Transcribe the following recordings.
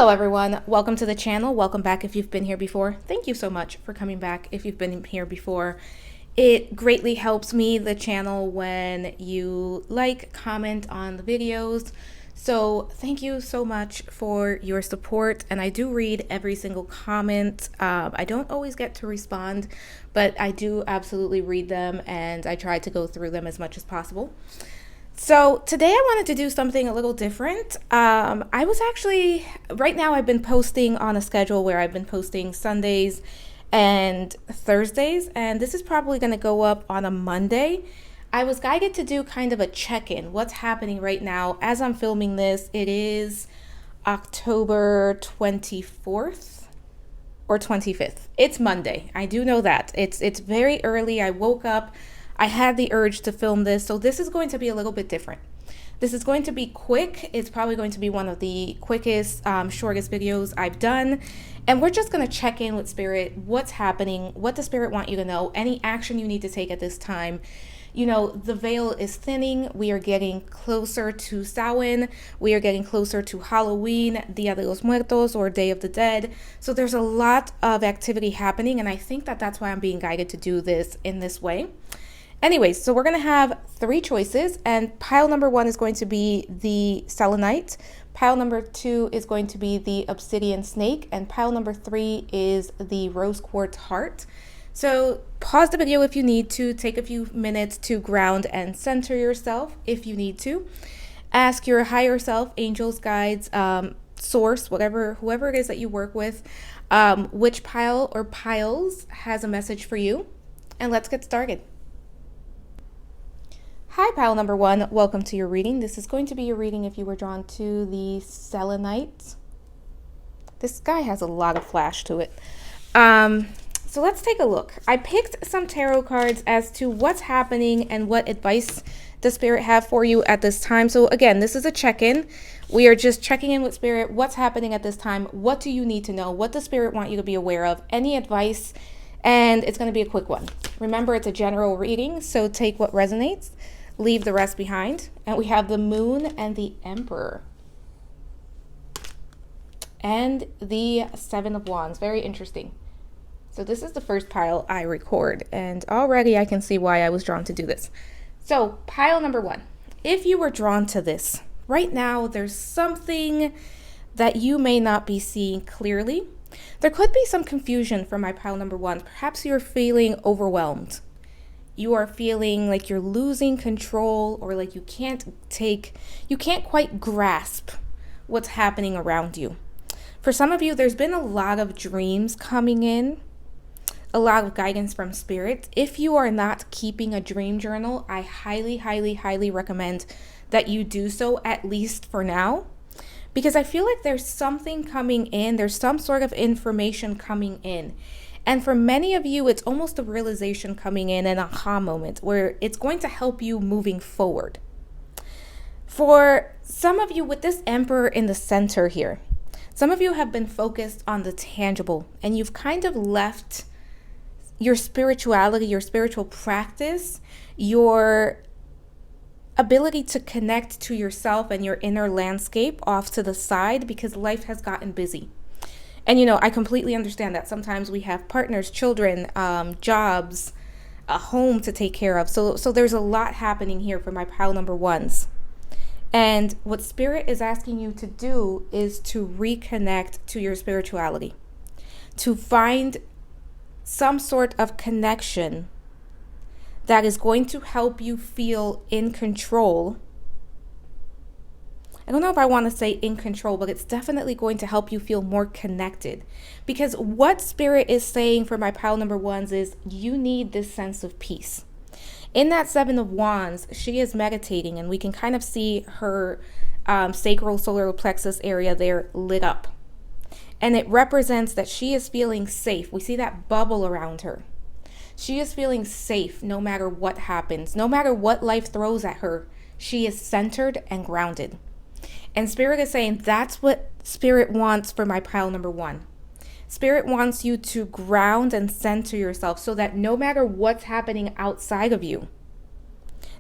Hello everyone, welcome to the channel. Welcome back if you've been here before. Thank you so much for coming back if you've been here before. It greatly helps me, the channel, when you like, comment on the videos. So thank you so much for your support, and I do read every single comment. I don't always get to respond, but I do absolutely read them, and I try to go through them as much as possible. So today I wanted to do something a little different. I was actually, right now I've been posting on a schedule where I've been posting Sundays and Thursdays, and this is probably going to go up on a Monday. I was guided to do kind of a check-in, what's happening right now. As I'm filming this, it is October 24th or 25th. It's Monday. I do know that. It's very early. I woke up. I had the urge to film this, so this is going to be a little bit different. This is going to be quick. It's probably going to be one of the quickest, shortest videos I've done. And we're just going to check in with Spirit, what's happening, what does Spirit want you to know, any action you need to take at this time. You know, the veil is thinning. We are getting closer to Samhain. We are getting closer to Halloween, Dia de los Muertos, or Day of the Dead. So there's a lot of activity happening, and I think that that's why I'm being guided to do this in this way. Anyways, so we're going to have three choices, and pile number 1 is going to be the Selenite, pile number 2 is going to be the Obsidian Snake, and pile number 3 is the Rose Quartz Heart. So pause the video if you need to, take a few minutes to ground and center yourself if you need to. Ask your higher self, angels, guides, source, whoever it is that you work with, which pile or piles has a message for you, and let's get started. Hi, pile number 1. Welcome to your reading. This is going to be your reading if you were drawn to the Selenite. This guy has a lot of flash to it. So let's take a look. I picked some tarot cards as to what's happening and what advice does Spirit have for you at this time. So again, this is a check-in. We are just checking in with Spirit. What's happening at this time? What do you need to know? What does Spirit want you to be aware of? Any advice? And it's going to be a quick one. Remember, it's a general reading, so take what resonates. Leave the rest behind. And we have the Moon and the Emperor. And the Seven of Wands. Very interesting. So this is the first pile I record. And already I can see why I was drawn to do this. So pile number 1. If you were drawn to this, right now there's something that you may not be seeing clearly. There could be some confusion for my pile number 1. Perhaps you're feeling overwhelmed. You are feeling like you're losing control, or like you can't quite grasp what's happening around you. For some of you, there's been a lot of dreams coming in, a lot of guidance from Spirit. If you are not keeping a dream journal, I highly, highly, highly recommend that you do so, at least for now, because I feel like there's something coming in. There's some sort of information coming in. And for many of you, it's almost a realization coming in, an aha moment, where it's going to help you moving forward. For some of you, with this Emperor in the center here, some of you have been focused on the tangible, and you've kind of left your spirituality, your spiritual practice, your ability to connect to yourself and your inner landscape off to the side, because life has gotten busy. And, you know, I completely understand that sometimes we have partners, children, jobs, a home to take care of. So there's a lot happening here for my pile number 1s. And what Spirit is asking you to do is to reconnect to your spirituality, to find some sort of connection that is going to help you feel in control. I don't know if I want to say in control, but it's definitely going to help you feel more connected. Because what Spirit is saying for my pile number 1s is you need this sense of peace. In that Seven of Wands, she is meditating, and we can kind of see her sacral solar plexus area there lit up. And it represents that she is feeling safe. We see that bubble around her. She is feeling safe no matter what happens, no matter what life throws at her. She is centered and grounded. And Spirit is saying that's what Spirit wants for my pile number 1. Spirit wants you to ground and center yourself so that no matter what's happening outside of you,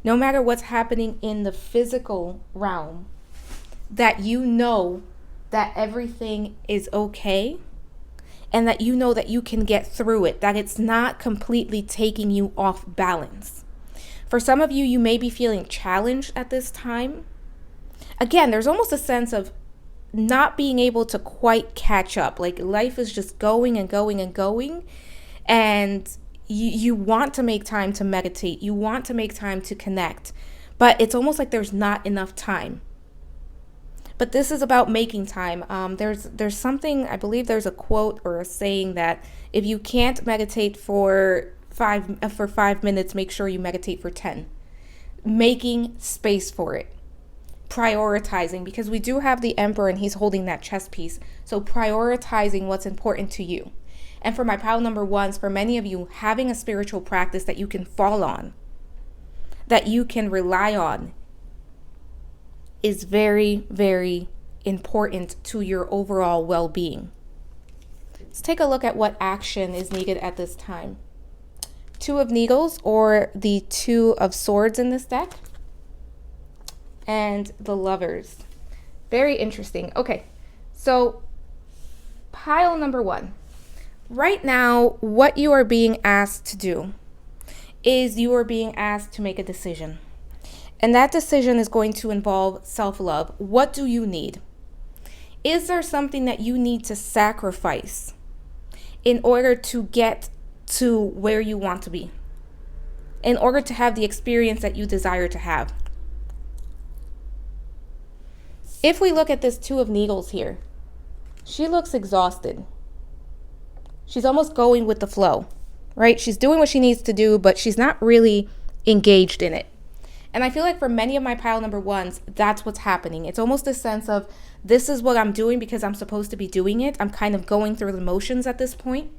no matter what's happening in the physical realm, that you know that everything is okay, and that you know that you can get through it, that it's not completely taking you off balance. For some of you, you may be feeling challenged at this time. Again, there's almost a sense of not being able to quite catch up. Like life is just going and going and going. And you want to make time to meditate. You want to make time to connect. But it's almost like there's not enough time. But this is about making time. There's something, I believe there's a quote or a saying that if you can't meditate for 5 minutes, make sure you meditate for 10. Making space for it. Prioritizing, because we do have the Emperor and he's holding that chess piece. So prioritizing what's important to you. And for my pile number ones, for many of you, having a spiritual practice that you can fall on, that you can rely on, is very, very important to your overall well-being. Let's take a look at what action is needed at this time. Two of Needles, or the Two of Swords in this deck, and the Lovers. Very interesting. Okay, so pile number one. Right now, what you are being asked to do is you are being asked to make a decision. And that decision is going to involve self-love. What do you need? Is there something that you need to sacrifice in order to get to where you want to be? In order to have the experience that you desire to have? If we look at this Two of Needles here, she looks exhausted. She's almost going with the flow, right? She's doing what she needs to do, but she's not really engaged in it. And I feel like for many of my pile number ones, that's what's happening. It's almost a sense of, this is what I'm doing because I'm supposed to be doing it. I'm kind of going through the motions at this point,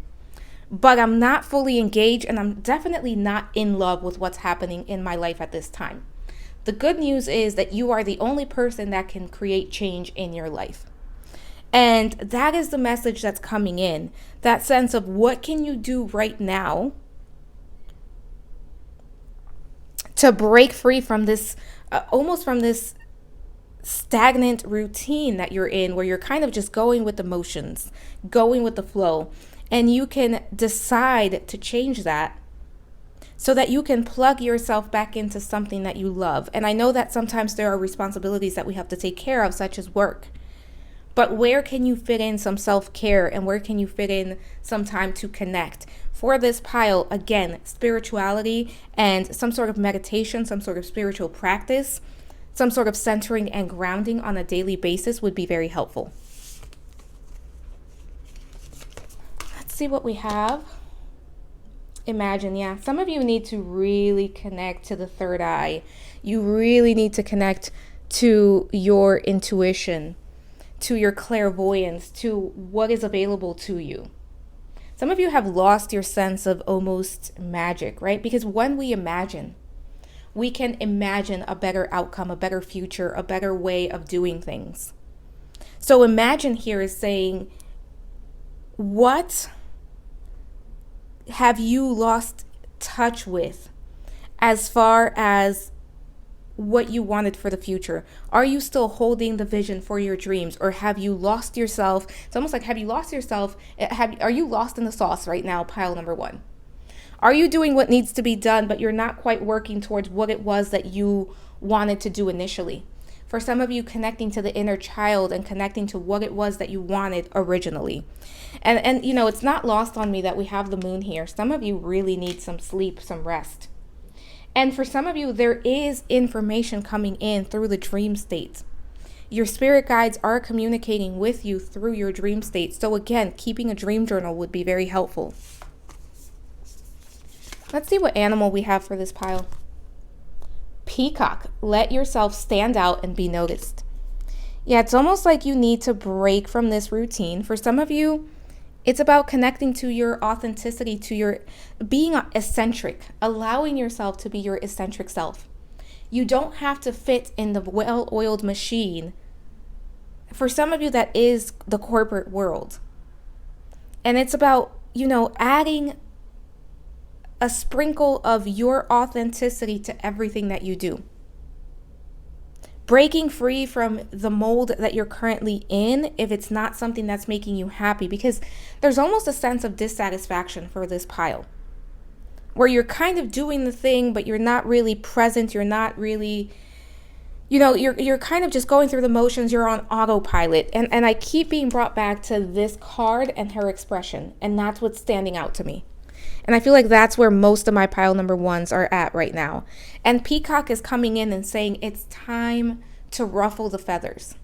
but I'm not fully engaged, and I'm definitely not in love with what's happening in my life at this time. The good news is that you are the only person that can create change in your life. And that is the message that's coming in. That sense of, what can you do right now to break free from this, almost from this stagnant routine that you're in, where you're kind of just going with the motions, going with the flow. And you can decide to change that so that you can plug yourself back into something that you love. And I know that sometimes there are responsibilities that we have to take care of, such as work. But where can you fit in some self-care, and where can you fit in some time to connect? For this pile, again, spirituality and some sort of meditation, some sort of spiritual practice, some sort of centering and grounding on a daily basis would be very helpful. Let's see what we have. Imagine, yeah. Some of you need to really connect to the third eye. You really need to connect to your intuition, to your clairvoyance, to what is available to you. Some of you have lost your sense of almost magic, right? Because when we imagine, we can imagine a better outcome, a better future, a better way of doing things. So imagine here is saying, what have you lost touch with as far as what you wanted for the future? Are you still holding the vision for your dreams, or have you lost yourself? It's almost like, have you lost yourself? Are you lost in the sauce right now, pile number one? Are you doing what needs to be done, but you're not quite working towards what it was that you wanted to do initially? For some of you, connecting to the inner child and connecting to what it was that you wanted originally. And you know, it's not lost on me that we have the moon here. Some of you really need some sleep, some rest. And for some of you, there is information coming in through the dream state. Your spirit guides are communicating with you through your dream state. So again, keeping a dream journal would be very helpful. Let's see what animal we have for this pile. Peacock. Let yourself stand out and be noticed. Yeah, it's almost like you need to break from this routine. For some of you, it's about connecting to your authenticity, to your being eccentric, allowing yourself to be your eccentric self. You don't have to fit in the well-oiled machine. For some of you, that is the corporate world. And it's about, you know, adding a sprinkle of your authenticity to everything that you do. breaking free from the mold that you're currently in if it's not something that's making you happy, because there's almost a sense of dissatisfaction for this pile where you're kind of doing the thing, but you're not really present. You're not really, you're kind of just going through the motions. You're on autopilot. And I keep being brought back to this card and her expression. And that's what's standing out to me. And I feel like that's where most of my pile number ones are at right now. And Peacock is coming in and saying it's time to ruffle the feathers.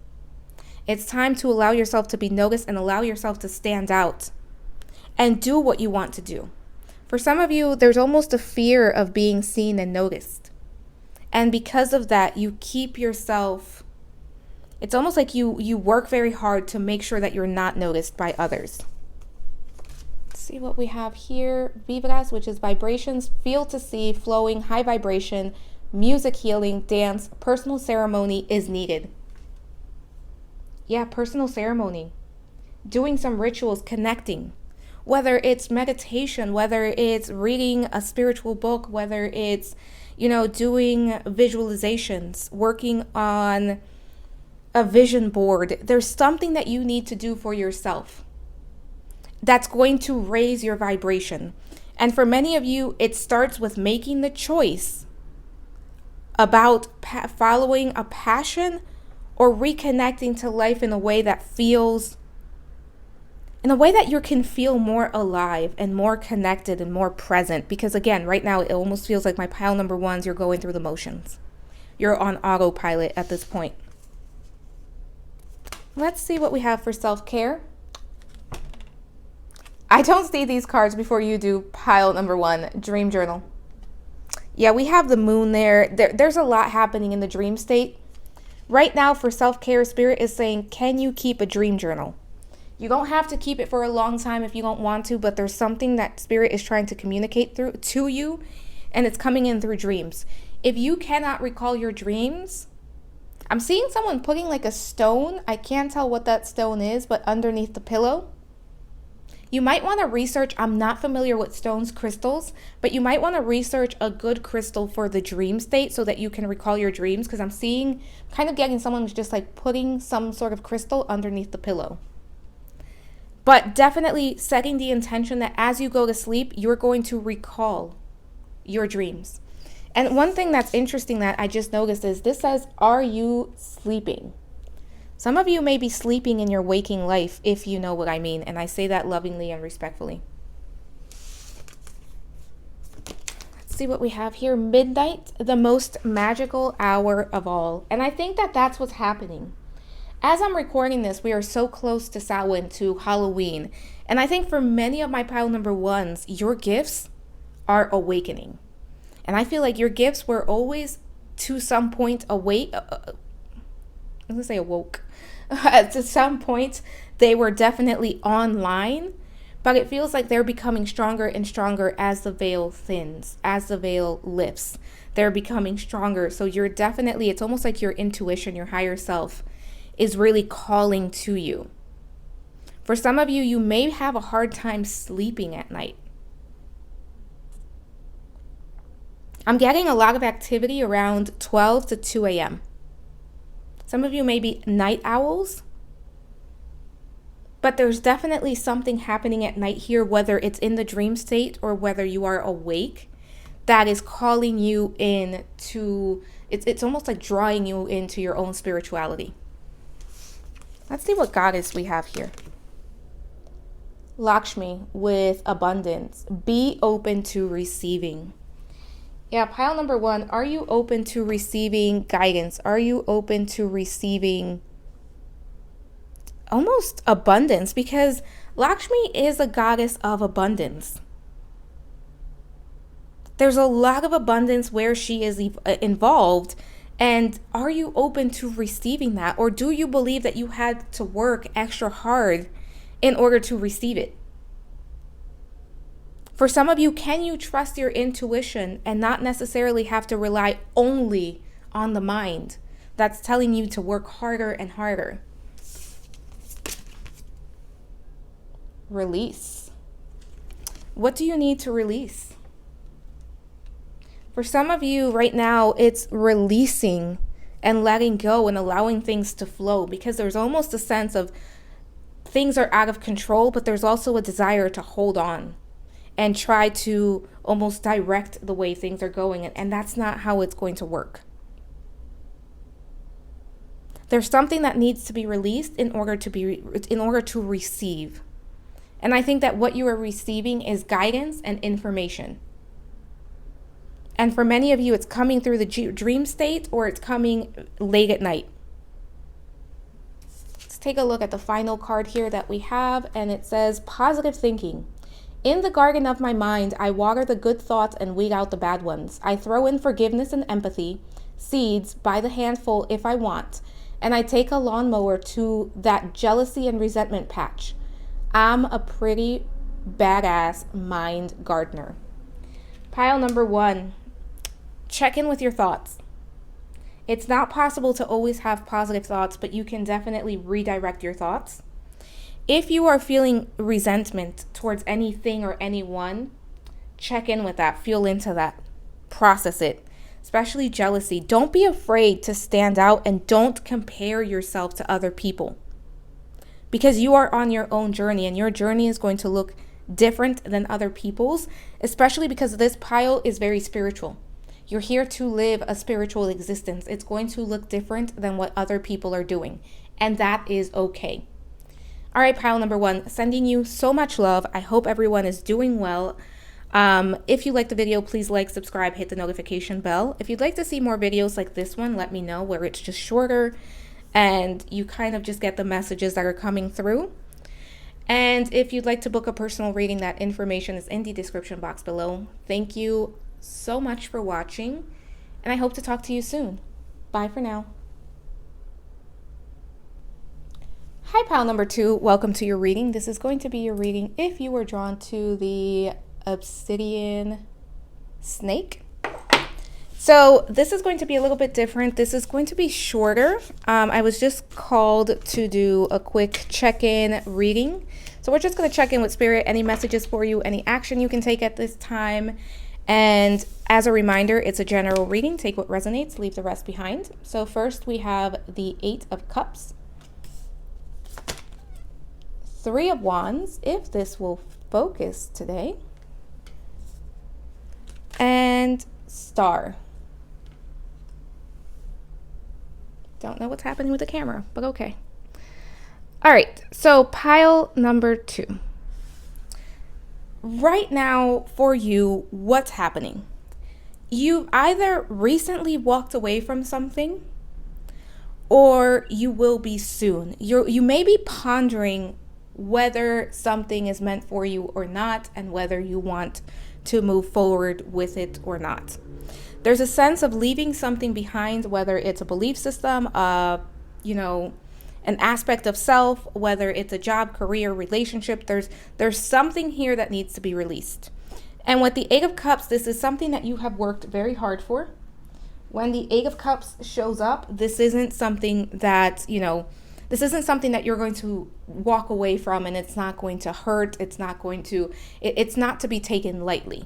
It's time to allow yourself to be noticed and allow yourself to stand out and do what you want to do. For some of you, there's almost a fear of being seen and noticed. And because of that, you keep yourself, it's almost like you work very hard to make sure that you're not noticed by others. Let's see what we have here. Vibras, which is vibrations, feel to see, flowing, high vibration, music, healing, dance, personal ceremony is needed. Yeah, personal ceremony. Doing some rituals, connecting. Whether it's meditation, whether it's reading a spiritual book, whether it's, doing visualizations, working on a vision board. There's something that you need to do for yourself that's going to raise your vibration. And for many of you, it starts with making the choice about following a passion or reconnecting to life in a way that you can feel more alive and more connected and more present. Because again, right now, it almost feels like my pile number ones, you're going through the motions. You're on autopilot at this point. Let's see what we have for self-care. I don't see these cards before you do. Pile number one, dream journal. Yeah, we have the moon there. There's a lot happening in the dream state. Right now for self-care, Spirit is saying, can you keep a dream journal? You don't have to keep it for a long time if you don't want to, but there's something that Spirit is trying to communicate to you, and it's coming in through dreams. If you cannot recall your dreams, I'm seeing someone putting like a stone. I can't tell what that stone is, but underneath the pillow. You might want to research, I'm not familiar with stones, crystals, but you might want to research a good crystal for the dream state so that you can recall your dreams, because I'm seeing, kind of getting someone who's just like putting some sort of crystal underneath the pillow. But definitely setting the intention that as you go to sleep, you're going to recall your dreams. And one thing that's interesting that I just noticed is this says, are you sleeping? Some of you may be sleeping in your waking life, if you know what I mean. And I say that lovingly and respectfully. Let's see what we have here. Midnight, the most magical hour of all. And I think that that's what's happening. As I'm recording this, we are so close to Samhain, to Halloween. And I think for many of my pile number ones, your gifts are awakening. And I feel like your gifts were always to some point awake. I'm going to say awoke. To some point, they were definitely online. But it feels like they're becoming stronger and stronger as the veil thins, as the veil lifts. They're becoming stronger. So you're definitely, it's almost like your intuition, your higher self is really calling to you. For some of you, you may have a hard time sleeping at night. I'm getting a lot of activity around 12 to 2 a.m. Some of you may be night owls, but there's definitely something happening at night here, whether it's in the dream state or whether you are awake, that is calling you in to, it's almost like drawing you into your own spirituality. Let's see what goddess we have here. Lakshmi with abundance. Be open to receiving. Yeah, pile number one, are you open to receiving guidance? Are you open to receiving almost abundance? Because Lakshmi is a goddess of abundance. There's a lot of abundance where she is involved. And are you open to receiving that? Or do you believe that you had to work extra hard in order to receive it? For some of you, can you trust your intuition and not necessarily have to rely only on the mind that's telling you to work harder and harder? Release. What do you need to release? For some of you right now, it's releasing and letting go and allowing things to flow, because there's almost a sense of things are out of control, but there's also a desire to hold on and try to almost direct the way things are going. And that's not how it's going to work. There's something that needs to be released in order to receive. And I think that what you are receiving is guidance and information. And for many of you, it's coming through the dream state, or it's coming late at night. Let's take a look at the final card here that we have, and it says positive thinking. In the garden of my mind, I water the good thoughts and weed out the bad ones. I throw in forgiveness and empathy, seeds by the handful if I want, and I take a lawnmower to that jealousy and resentment patch. I'm a pretty badass mind gardener. Pile number 1, check in with your thoughts. It's not possible to always have positive thoughts, but you can definitely redirect your thoughts. If you are feeling resentment towards anything or anyone, check in with that, feel into that, process it, especially jealousy. Don't be afraid to stand out, and don't compare yourself to other people, because you are on your own journey, and your journey is going to look different than other people's, especially because this pile is very spiritual. You're here to live a spiritual existence. It's going to look different than what other people are doing, and that is okay. All right, pile number 1, sending you so much love. I hope everyone is doing well. If you like the video, please like, subscribe, hit the notification bell. If you'd like to see more videos like this one, let me know, where it's just shorter and you kind of just get the messages that are coming through. And if you'd like to book a personal reading, that information is in the description box below. Thank you so much for watching, and I hope to talk to you soon. Bye for now. Hi, pile number 2. Welcome to your reading. This is going to be your reading if you were drawn to the Obsidian Snake. So this is going to be a little bit different. This is going to be shorter. I was just called to do a quick check-in reading. So we're just going to check in with Spirit, any messages for you, any action you can take at this time. And as a reminder, it's a general reading. Take what resonates, leave the rest behind. So first we have the 8 of Cups, 3 of Wands, if this will focus today, and Star. Don't know what's happening with the camera, but okay. All right, so pile number 2. Right now for you, what's happening? You've either recently walked away from something, or you will be soon. You may be pondering whether something is meant for you or not, and whether you want to move forward with it or not. There's a sense of leaving something behind, whether it's a belief system, an aspect of self, whether it's a job, career, relationship. There's something here that needs to be released. And with the 8 of Cups, this is something that you have worked very hard for. When the 8 of Cups shows up, this isn't something that, this isn't something that you're going to walk away from, and it's not going to hurt. It's not to be taken lightly.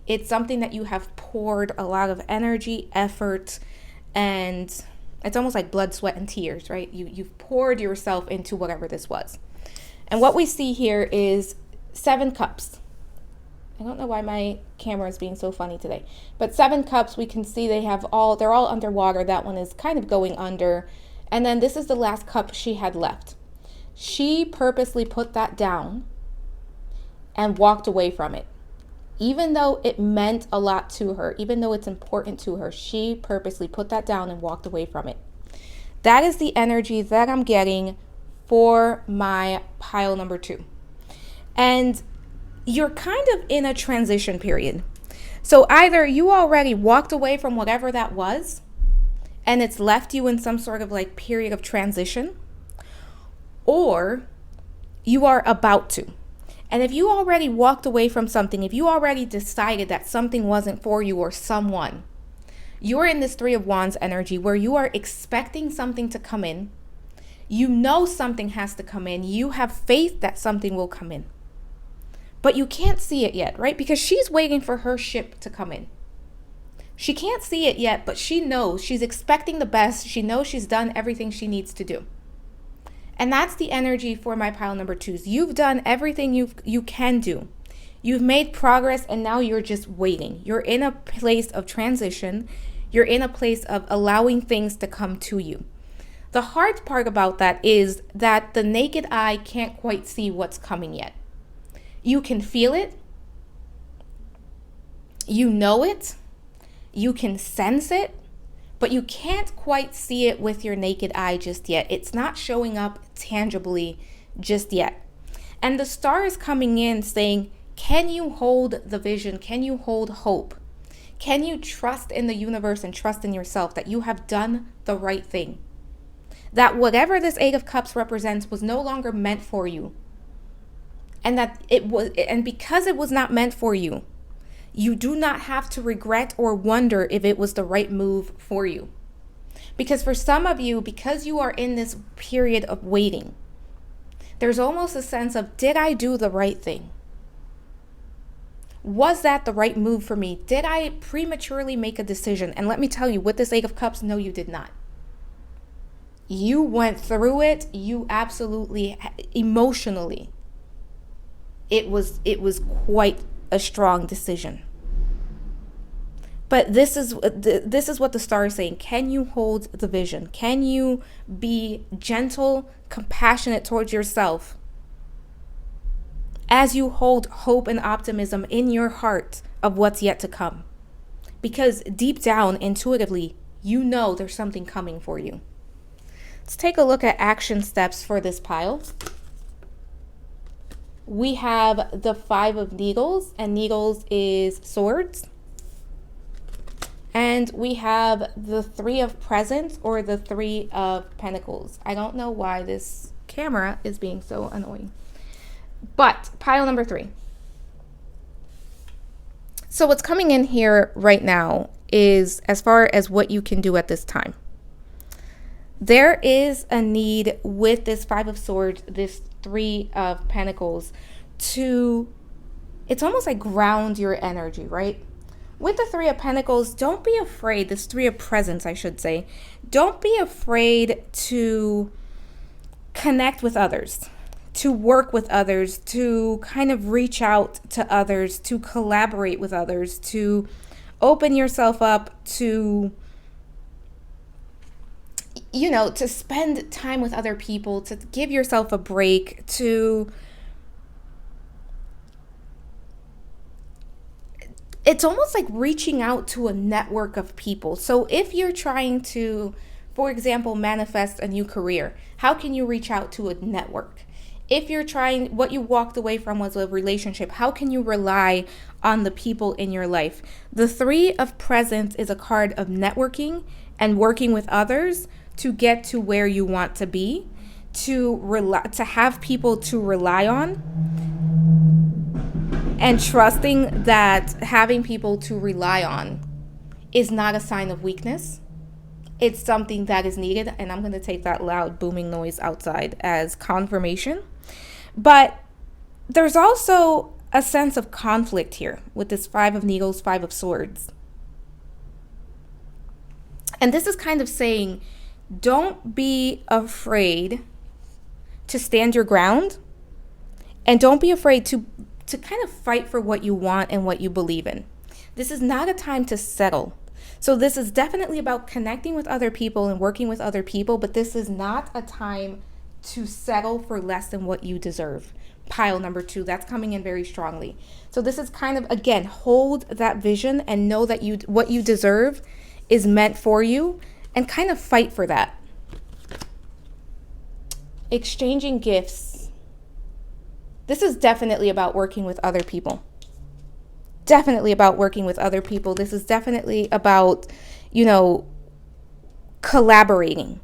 It's something that you have poured a lot of energy, effort, and it's almost like blood, sweat, and tears, right? You've poured yourself into whatever this was. And what we see here is 7 cups. I don't know why my camera is being so funny today, but 7 cups, we can see they're all underwater. That one is kind of going under. And then this is the last cup she had left. She purposely put that down and walked away from it. Even though it meant a lot to her, even though it's important to her, she purposely put that down and walked away from it. That is the energy that I'm getting for my pile number 2. And you're kind of in a transition period. So either you already walked away from whatever that was, and it's left you in some sort of like period of transition, or you are about to. And if you already walked away from something, if you already decided that something wasn't for you or someone, you're in this 3 of Wands energy where you are expecting something to come in. You know something has to come in. You have faith that something will come in. But you can't see it yet, right? Because she's waiting for her ship to come in. She can't see it yet, but she knows. She's expecting the best. She knows she's done everything she needs to do. And that's the energy for my pile number 2s. You've done everything you can do. You've made progress, and now you're just waiting. You're in a place of transition. You're in a place of allowing things to come to you. The hard part about that is that the naked eye can't quite see what's coming yet. You can feel it. You know it. You can sense it. But you can't quite see it with your naked eye just yet. It's not showing up tangibly just yet. And the star is coming in saying, can you hold the vision? Can you hold hope? Can you trust in the universe and trust in yourself that you have done the right thing? That whatever this 8 of Cups represents was no longer meant for you. And because it was not meant for you, you do not have to regret or wonder if it was the right move for you. Because for some of you, because you are in this period of waiting, there's almost a sense of, did I do the right thing? Was that the right move for me? Did I prematurely make a decision? And let me tell you, with this 8 of Cups, no, you did not. You went through it. You absolutely, emotionally, it was quite a strong decision. But this is what the star is saying. Can you hold the vision? Can you be gentle, compassionate towards yourself as you hold hope and optimism in your heart of what's yet to come? Because deep down, intuitively, you know there's something coming for you. Let's take a look at action steps for this pile. We have the 5 of Needles, and Needles is swords. And we have the 3 of Presents, or the 3 of Pentacles. I don't know why this camera is being so annoying. But pile number 3. So what's coming in here right now is as far as what you can do at this time. There is a need with this 5 of Swords, this 3 of Pentacles, it's almost like ground your energy, right? With the 3 of Pentacles, don't be afraid, this 3 of Presents, I should say, don't be afraid to connect with others, to work with others, to kind of reach out to others, to collaborate with others, to open yourself up to, to spend time with other people, to give yourself a break, it's almost like reaching out to a network of people. So if you're trying to, for example, manifest a new career, how can you reach out to a network? If you're trying, what you walked away from was a relationship, how can you rely on the people in your life? The 3 of Presents is a card of networking and working with others to get to where you want to be, to have people to rely on, and trusting that having people to rely on is not a sign of weakness. It's something that is needed. And I'm going to take that loud booming noise outside as confirmation. But there's also a sense of conflict here with this 5 of Needles, 5 of Swords. And this is kind of saying, don't be afraid to stand your ground, and don't be afraid to kind of fight for what you want and what you believe in. This is not a time to settle. So this is definitely about connecting with other people and working with other people, but this is not a time to settle for less than what you deserve. Pile number 2, that's coming in very strongly. So this is kind of, again, hold that vision and know that what you deserve is meant for you, and kind of fight for that. Exchanging gifts. This is definitely about working with other people. Definitely about working with other people. This is definitely about, collaborating,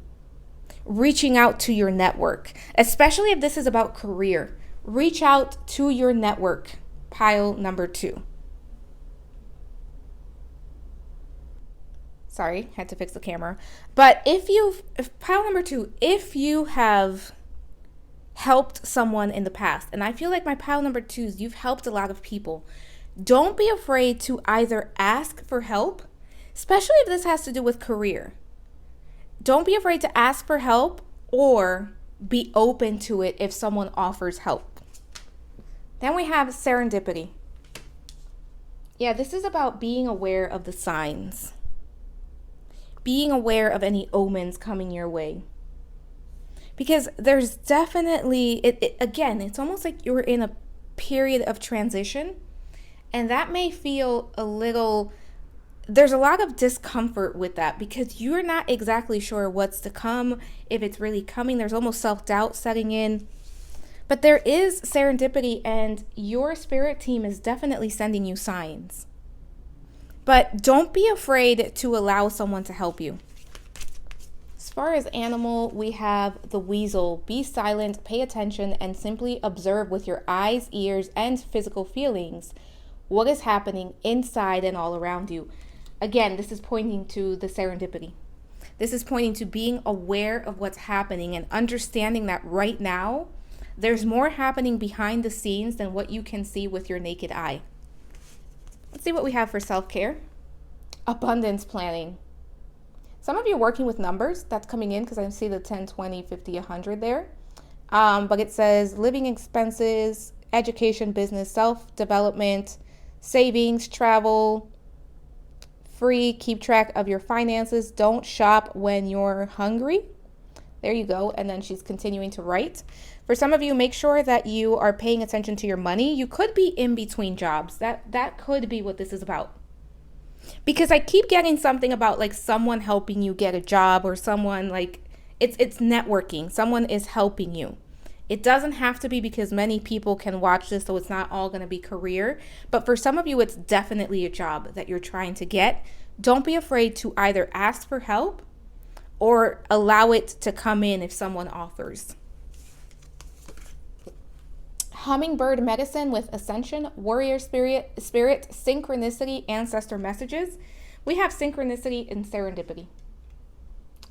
reaching out to your network, especially if this is about career. Reach out to your network. Pile number 2. Sorry, had to fix the camera. But pile number 2, if you have helped someone in the past, and I feel like my pile number 2s, you've helped a lot of people, don't be afraid to either ask for help, especially if this has to do with career. Don't be afraid to ask for help or be open to it if someone offers help. Then we have serendipity. Yeah, this is about being aware of the signs, being aware of any omens coming your way. Because there's definitely, again, it's almost like you're in a period of transition, and that may feel a little, there's a lot of discomfort with that because you're not exactly sure what's to come, if it's really coming. There's almost self-doubt setting in. But there is serendipity, and your spirit team is definitely sending you signs. But don't be afraid to allow someone to help you. As far as animal, we have the weasel. Be silent, pay attention, and simply observe with your eyes, ears, and physical feelings what is happening inside and all around you. Again, this is pointing to the serendipity. This is pointing to being aware of what's happening and understanding that right now, there's more happening behind the scenes than what you can see with your naked eye. Let's see what we have for self-care. Abundance planning. Some of you are working with numbers. That's coming in because I see the 10, 20, 50, 100 there. But it says living expenses, education, business, self-development, savings, travel, free, keep track of your finances. Don't shop when you're hungry. There you go. And then she's continuing to write. For some of you, make sure that you are paying attention to your money. You could be in between jobs. That could be what this is about. Because I keep getting something about like someone helping you get a job, or someone like it's networking. Someone is helping you. It doesn't have to be, because many people can watch this, so it's not all going to be career. But for some of you, it's definitely a job that you're trying to get. Don't be afraid to either ask for help or allow it to come in if someone offers. Hummingbird medicine with ascension, warrior spirit, synchronicity, ancestor messages. We have synchronicity and serendipity.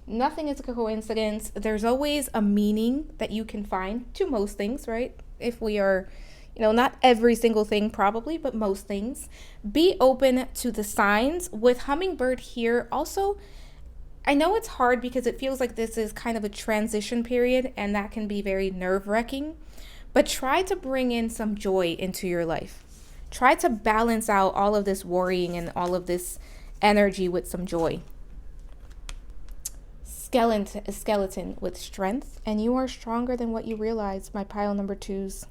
Nothing is a coincidence. There's always a meaning that you can find to most things, right? If we are, not every single thing probably, but most things. Be open to the signs. With hummingbird here, also, I know it's hard because it feels like this is kind of a transition period, and that can be very nerve-wracking. But try to bring in some joy into your life. Try to balance out all of this worrying and all of this energy with some joy. Skeleton with strength, and you are stronger than what you realize, my pile number 2s.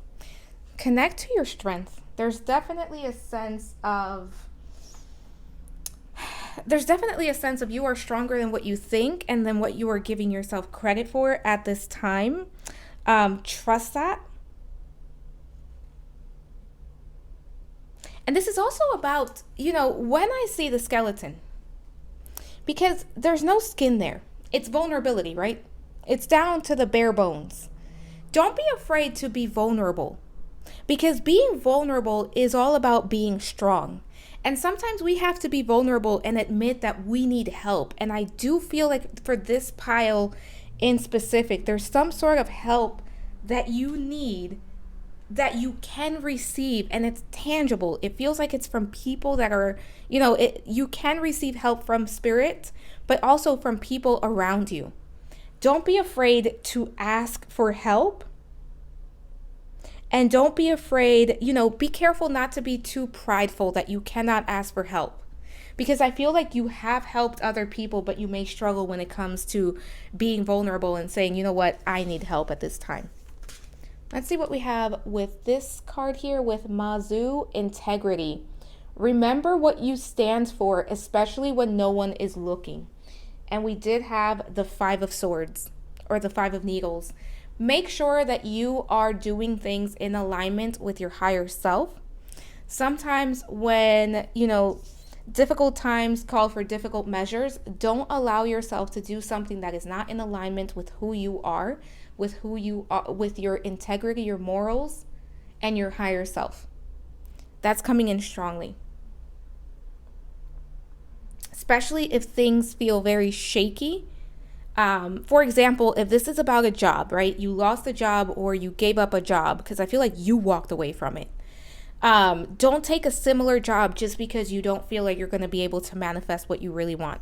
Connect to your strength. There's definitely a sense of you are stronger than what you think and than what you are giving yourself credit for at this time. Trust that. And this is also about, when I see the skeleton, because there's no skin there. It's vulnerability, right? It's down to the bare bones. Don't be afraid to be vulnerable, because being vulnerable is all about being strong. And sometimes we have to be vulnerable and admit that we need help. And I do feel like for this pile in specific, there's some sort of help that you need, that you can receive, and it's tangible. It feels like it's from people that are, you can receive help from spirit, but also from people around you. Don't be afraid to ask for help. And don't be afraid, be careful not to be too prideful that you cannot ask for help. Because I feel like you have helped other people, but you may struggle when it comes to being vulnerable and saying, you know what, I need help at this time. Let's see what we have with this card here with Mazu, integrity. Remember what you stand for, especially when no one is looking. And we did have the 5 of Swords, or the 5 of Needles. Make sure that you are doing things in alignment with your higher self. Sometimes when, difficult times call for difficult measures, don't allow yourself to do something that is not in alignment with who you are, with your integrity, your morals, and your higher self. That's coming in strongly. Especially if things feel very shaky. For example, if this is about a job, right? You lost a job or you gave up a job, because I feel like you walked away from it. Don't take a similar job just because you don't feel like you're going to be able to manifest what you really want.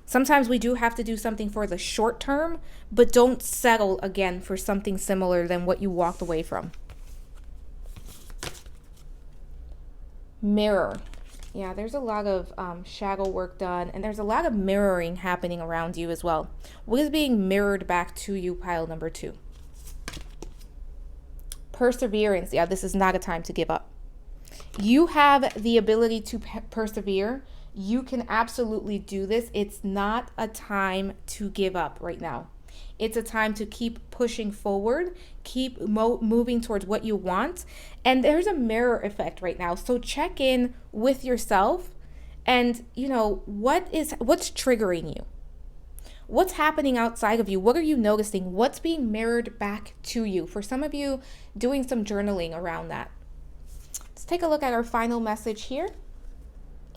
Sometimes we do have to do something for the short term, but don't settle again for something similar than what you walked away from. Mirror. Yeah, there's a lot of shadow work done, and there's a lot of mirroring happening around you as well. What is being mirrored back to you, pile number 2? Perseverance. Yeah, this is not a time to give up. You have the ability to persevere. You can absolutely do this. It's not a time to give up right now. It's a time to keep pushing forward, keep moving towards what you want. And there's a mirror effect right now. So check in with yourself and, what's triggering you? What's happening outside of you? What are you noticing? What's being mirrored back to you? For some of you, doing some journaling around that. Let's take a look at our final message here.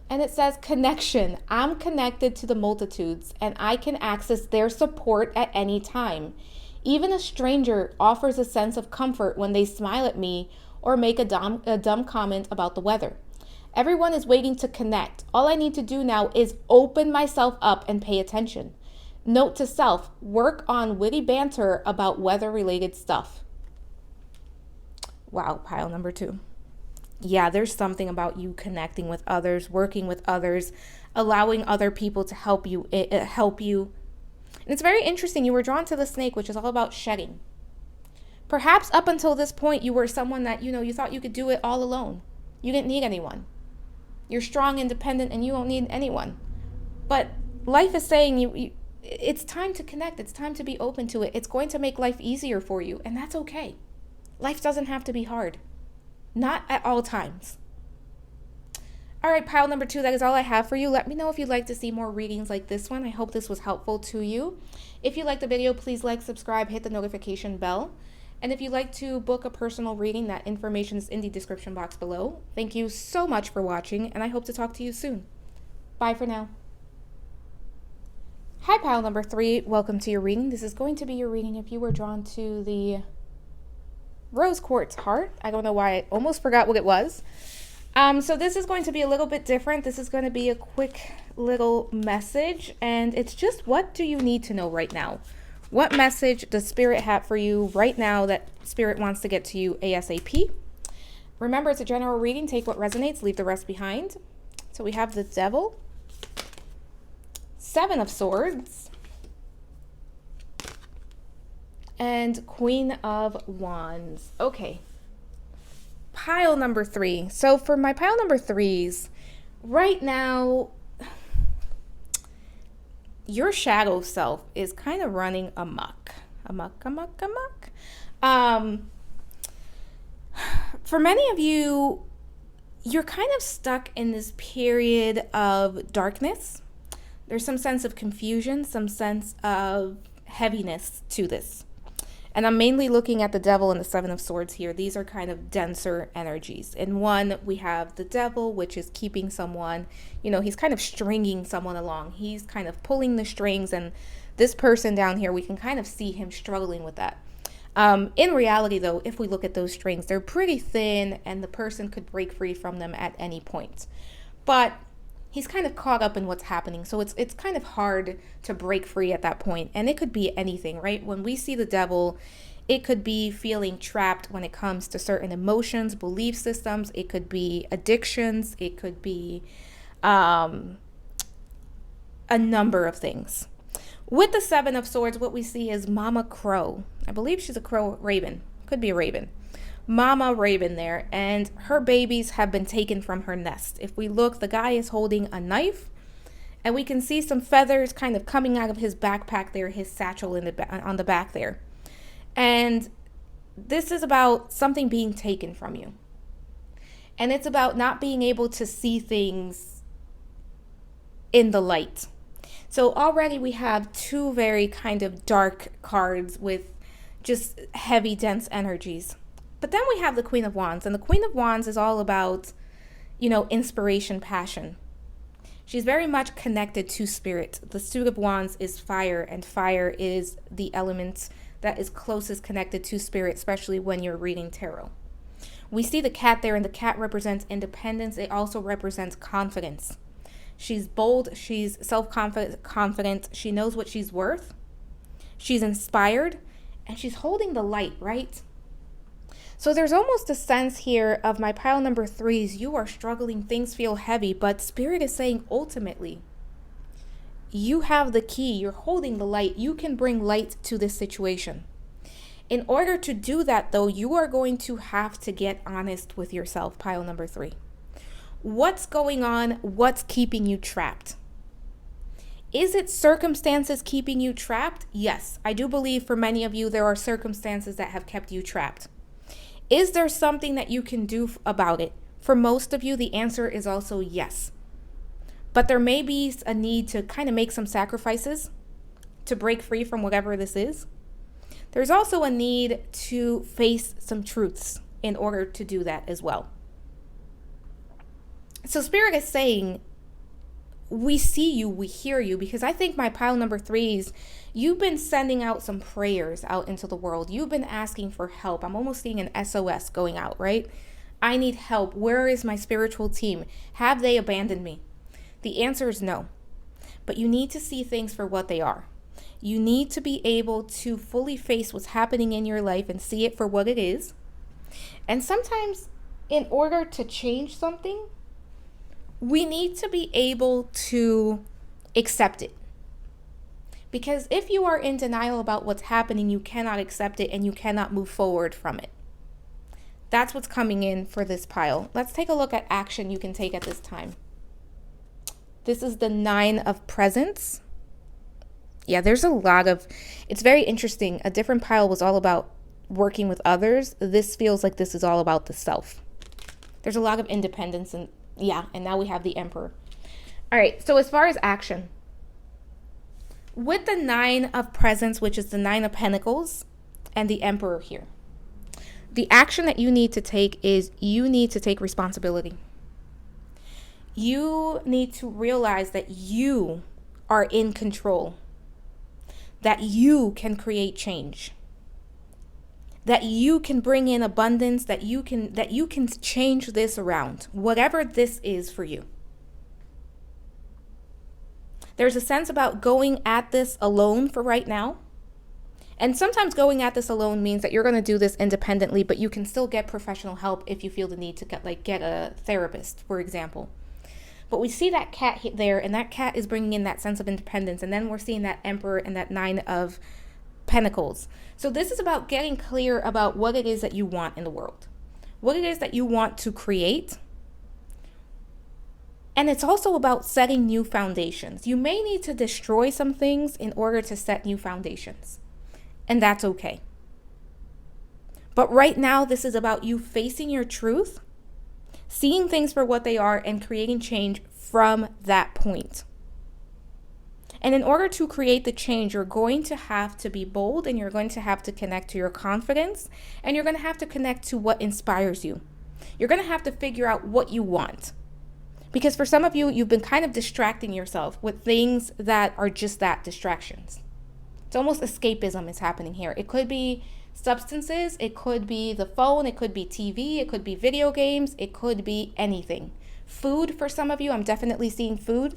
And it says, connection. I'm connected to the multitudes and I can access their support at any time. Even a stranger offers a sense of comfort when they smile at me or make a dumb comment about the weather. Everyone is waiting to connect. All I need to do now is open myself up and pay attention. Note to self, work on witty banter about weather-related stuff. Wow, pile number 2. Yeah, there's something about you connecting with others, working with others, allowing other people to help you. And it's very interesting. You were drawn to the snake, which is all about shedding. Perhaps up until this point, you were someone that, you thought you could do it all alone. You didn't need anyone. You're strong, independent, and you don't need anyone. But life is saying it's time to connect. It's time to be open to it. It's going to make life easier for you, and that's okay. Life doesn't have to be hard. Not at all times. All right, pile number 2, that is all I have for you. Let me know if you'd like to see more readings like this one. I hope this was helpful to you. If you liked the video, please like, subscribe, hit the notification bell. And if you'd like to book a personal reading, that information is in the description box below. Thank you so much for watching, and I hope to talk to you soon. Bye for now. Hi, pile number 3. Welcome to your reading. This is going to be your reading if you were drawn to the rose quartz heart. I don't know why I almost forgot what it was. So this is going to be a little bit different. This is going to be a quick little message, and it's just, what do you need to know right now? What message does Spirit have for you right now that Spirit wants to get to you ASAP? Remember, it's a general reading. Take what resonates, leave the rest behind. So we have the Devil, 7 of Swords, and Queen of Wands. Okay. Pile number 3. So for my pile number 3s, right now, your shadow self is kind of running amok. For many of you, you're kind of stuck in this period of darkness. There's some sense of confusion, some sense of heaviness to this. And I'm mainly looking at the Devil and the 7 of Swords here. These are kind of denser energies. In one, we have the Devil, which is keeping someone, he's kind of stringing someone along. He's kind of pulling the strings, and this person down here, we can kind of see him struggling with that. In reality, though, if we look at those strings, they're pretty thin, and the person could break free from them at any point. But he's kind of caught up in what's happening. So it's kind of hard to break free at that point. And it could be anything, right? When we see the Devil, it could be feeling trapped when it comes to certain emotions, belief systems. It could be addictions. It could be a number of things. With the 7 of Swords, what we see is Mama Crow. I believe she's a crow raven. Could be a raven. Mama Raven there, and her babies have been taken from her nest. If we look, the guy is holding a knife, and we can see some feathers kind of coming out of his backpack there, his satchel on the back there. And this is about something being taken from you. And it's about not being able to see things in the light. So already we have 2 very kind of dark cards with just heavy, dense energies. But then we have the Queen of Wands, and the Queen of Wands is all about, inspiration, passion. She's very much connected to spirit. The Suit of Wands is fire, and fire is the element that is closest connected to spirit, especially when you're reading tarot. We see the cat there, and the cat represents independence. It also represents confidence. She's bold, she's self-confident, she knows what she's worth, she's inspired, and she's holding the light, right? So there's almost a sense here of my pile number 3s. You are struggling, things feel heavy, but Spirit is saying ultimately, you have the key, you're holding the light, you can bring light to this situation. In order to do that, though, you are going to have to get honest with yourself, pile number 3. What's going on? What's keeping you trapped? Is it circumstances keeping you trapped? Yes, I do believe for many of you, there are circumstances that have kept you trapped. Is there something that you can do about it? For most of you, the answer is also yes. But there may be a need to kind of make some sacrifices to break free from whatever this is. There's also a need to face some truths in order to do that as well. So Spirit is saying, we see you, we hear you, because I think my pile number 3s, you've been sending out some prayers out into the world. You've been asking for help. I'm almost seeing an SOS going out, right? I need help. Where is my spiritual team? Have they abandoned me? The answer is no. But you need to see things for what they are. You need to be able to fully face what's happening in your life and see it for what it is. And sometimes in order to change something, we need to be able to accept it. Because if you are in denial about what's happening, you cannot accept it and you cannot move forward from it. That's what's coming in for this pile. Let's take a look at action you can take at this time. This is the 9 of Presents. Yeah, there's a lot of, it's very interesting. A different pile was all about working with others. This feels like this is all about the self. There's a lot of independence and now we have the Emperor. All right, so as far as action, with the 9 of Presents, which is the 9 of Pentacles, and the Emperor here, the action that you need to take is you need to take responsibility. You need to realize that you are in control, that you can create change, that you can bring in abundance, that you can change this around, whatever this is for you. There's a sense about going at this alone for right now. And sometimes going at this alone means that you're going to do this independently, but you can still get professional help if you feel the need to get a therapist, for example. But we see that cat there, and that cat is bringing in that sense of independence. And then we're seeing that Emperor and that 9 of Pentacles. So this is about getting clear about what it is that you want in the world, what it is that you want to create. And it's also about setting new foundations. You may need to destroy some things in order to set new foundations, and that's okay. But right now, this is about you facing your truth, seeing things for what they are, and creating change from that point. And in order to create the change, you're going to have to be bold, and you're going to have to connect to your confidence, and you're going to have to connect to what inspires you. You're going to have to figure out what you want. Because for some of you, you've been kind of distracting yourself with things that are just that, distractions. It's almost escapism is happening here. It could be substances, it could be the phone, it could be TV, it could be video games, it could be anything. Food for some of you, I'm definitely seeing food.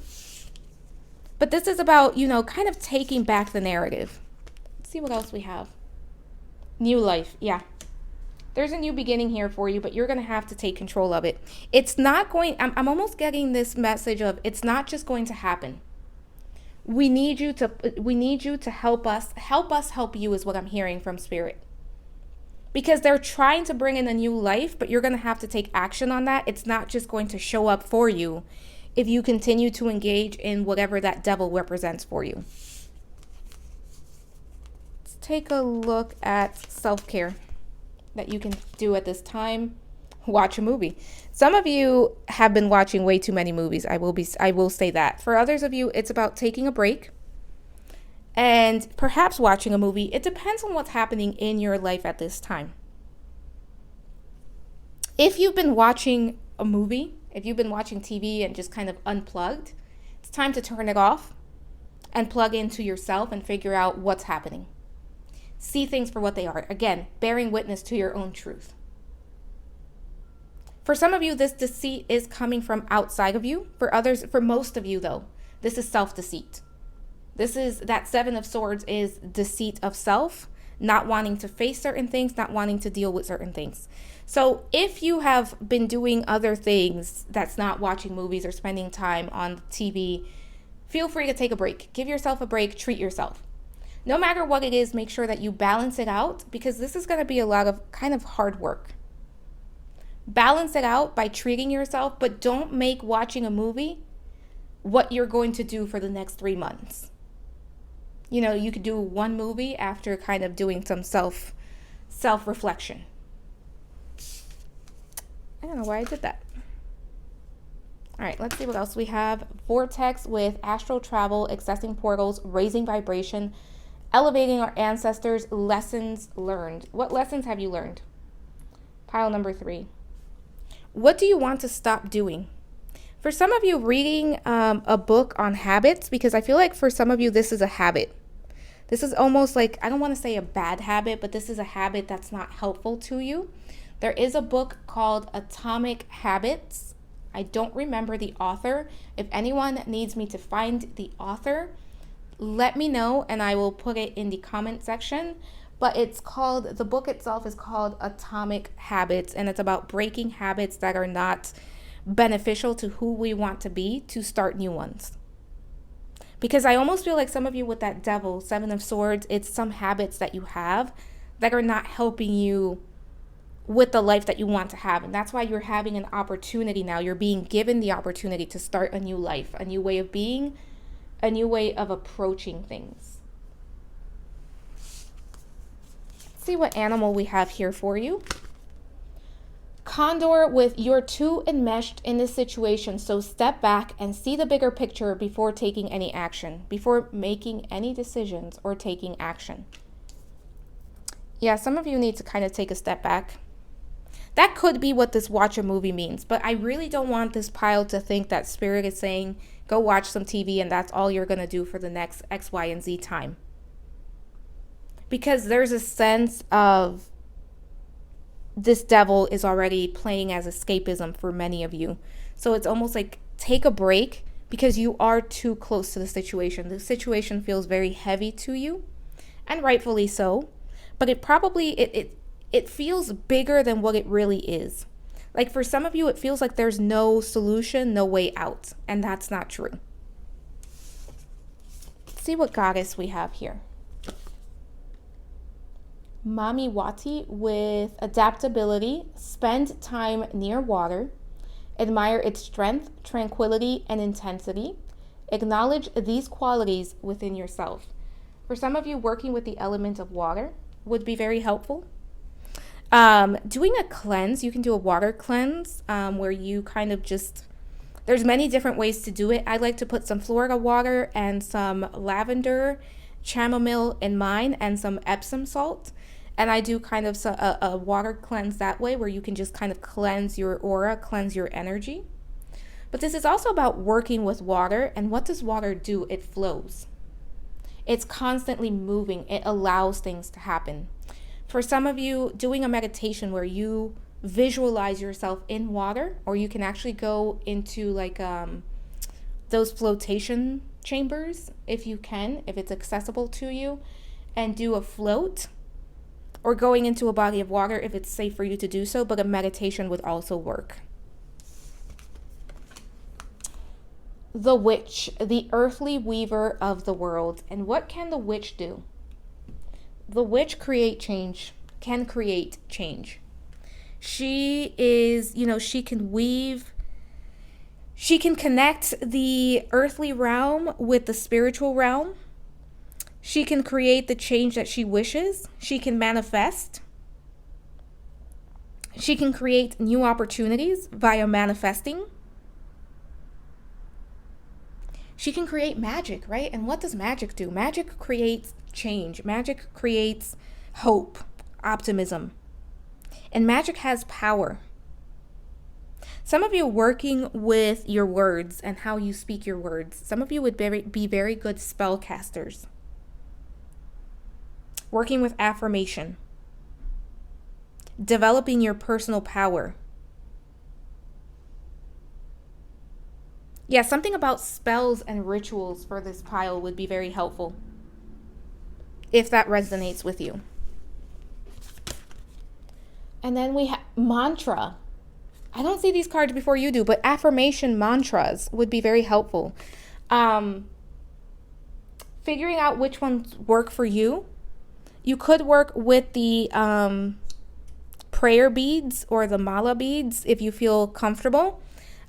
But this is about, kind of taking back the narrative. Let's see what else we have. New life. Yeah. There's a new beginning here for you, but you're going to have to take control of it. It's not going, I'm almost getting this message of it's not just going to happen. We need you to help us help you is what I'm hearing from Spirit. Because they're trying to bring in a new life, but you're going to have to take action on that. It's not just going to show up for you if you continue to engage in whatever that devil represents for you. Let's take a look at self-care that you can do at this time. Watch a movie. Some of you have been watching way too many movies. I will say that. For others of you, it's about taking a break and perhaps watching a movie. It depends on what's happening in your life at this time. If you've been watching a movie, if you've been watching TV and just kind of unplugged, it's time to turn it off and plug into yourself and figure out what's happening. See things for what they are. Again, bearing witness to your own truth. For some of you, this deceit is coming from outside of you. For others, for most of you though, this is self-deceit. This is that Seven of Swords is deceit of self, not wanting to face certain things, not wanting to deal with certain things. So if you have been doing other things that's not watching movies or spending time on TV, feel free to take a break. Give yourself a break, treat yourself. No matter what it is, make sure that you balance it out, because this is going to be a lot of kind of hard work. Balance it out by treating yourself, but don't make watching a movie what you're going to do for the next 3 months. You know, you could do one movie after kind of doing some self-reflection. I don't know why I did that. All right, let's see what else we have. Vortex with astral travel, accessing portals, raising vibration, elevating our ancestors, lessons learned. What lessons have you learned? Pile number 3. What do you want to stop doing? For some of you, reading a book on habits, because I feel like for some of you, this is a habit. This is almost like, I don't want to say a bad habit, but this is a habit that's not helpful to you. There is a book called Atomic Habits. I don't remember the author. If anyone needs me to find the author, let me know and I will put it in the comment section. But the book itself is called Atomic Habits, and it's about breaking habits that are not beneficial to who we want to be to start new ones. Because I almost feel like some of you with that devil, Seven of Swords, it's some habits that you have that are not helping you with the life that you want to have. And that's why you're having an opportunity now. You're being given the opportunity to start a new life, a new way of being, a new way of approaching things. Let's see what animal we have here for you. Condor with you're too enmeshed in this situation, so step back and see the bigger picture before taking any action, before making any decisions or taking action. Yeah, some of you need to kind of take a step back. That could be what this watch a movie means, but I really don't want this pile to think that Spirit is saying, go watch some TV and that's all you're going to do for the next X, Y, and Z time. Because there's a sense of this devil is already playing as escapism for many of you. So it's almost like take a break because you are too close to the situation. The situation feels very heavy to you, and rightfully so. But it feels bigger than what it really is. Like for some of you, it feels like there's no solution, no way out. And that's not true. Let's see what goddess we have here. Mami Wati with adaptability, spend time near water, admire its strength, tranquility, and intensity. Acknowledge these qualities within yourself. For some of you, working with the element of water would be very helpful. Doing a cleanse, you can do a water cleanse where you kind of just, there's many different ways to do it. I like to put some Florida water and some lavender, chamomile in mine, and some Epsom salt. And I do kind of a water cleanse that way where you can just kind of cleanse your aura, cleanse your energy. But this is also about working with water. And what does water do? It flows. It's constantly moving. It allows things to happen. For some of you, doing a meditation where you visualize yourself in water, or you can actually go into like those flotation chambers if you can, if it's accessible to you, and do a float, or going into a body of water if it's safe for you to do so, but a meditation would also work. The witch, the earthly weaver of the world. And what can the witch do? The witch can create change. She is, she can weave, she can connect the earthly realm with the spiritual realm. She can create the change that she wishes. She can manifest. She can create new opportunities via manifesting. She can create magic, right? And what does magic do? Magic creates change. Magic creates hope, optimism. And magic has power. Some of you working with your words and how you speak your words. Some of you would be very good spellcasters. Working with affirmation. Developing your personal power. Yeah, something about spells and rituals for this pile would be very helpful if that resonates with you. And then we have mantra. I don't see these cards before you do, but affirmation mantras would be very helpful. Figuring out which ones work for you. You could work with the prayer beads or the mala beads if you feel comfortable.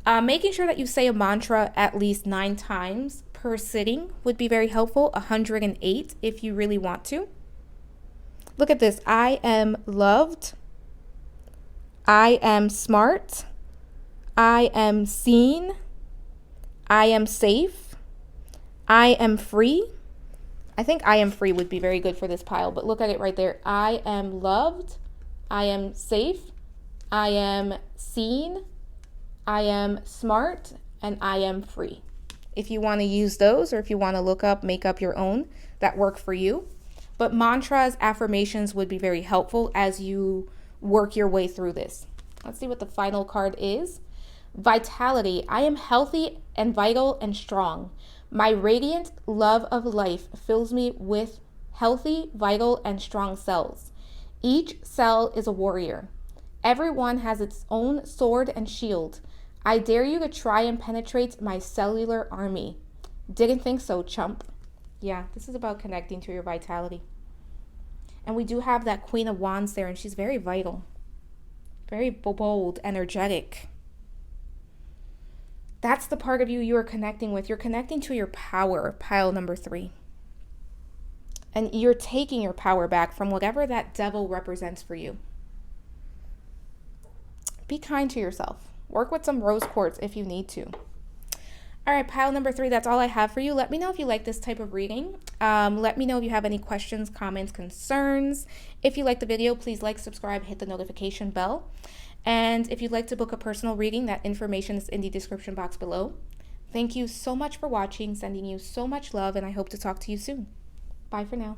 Making sure that you say a mantra at least 9 times per sitting would be very helpful. 108 if you really want to. Look at this. I am loved. I am smart. I am seen. I am safe. I am free. I think I am free would be very good for this pile, but look at it right there. I am loved. I am safe. I am seen. I am smart. And I am free. If you want to use those, or if you want to make up your own that work for you. But mantras, affirmations would be very helpful as you work your way through this. Let's see what the final card is. Vitality. I am healthy and vital and strong. My radiant love of life fills me with healthy, vital, and strong cells. Each cell is a warrior. Everyone has its own sword and shield. I dare you to try and penetrate my cellular army. Didn't think so, chump. Yeah, this is about connecting to your vitality. And we do have that Queen of Wands there, and she's very vital. Very bold, energetic. That's the part of you are connecting with. You're connecting to your power, pile number 3. And you're taking your power back from whatever that devil represents for you. Be kind to yourself. Work with some rose quartz if you need to. All right, pile number 3, that's all I have for you. Let me know if you like this type of reading. Let me know if you have any questions, comments, concerns. If you like the video, please like, subscribe, hit the notification bell. And if you'd like to book a personal reading, that information is in the description box below. Thank you so much for watching, sending you so much love, and I hope to talk to you soon. Bye for now.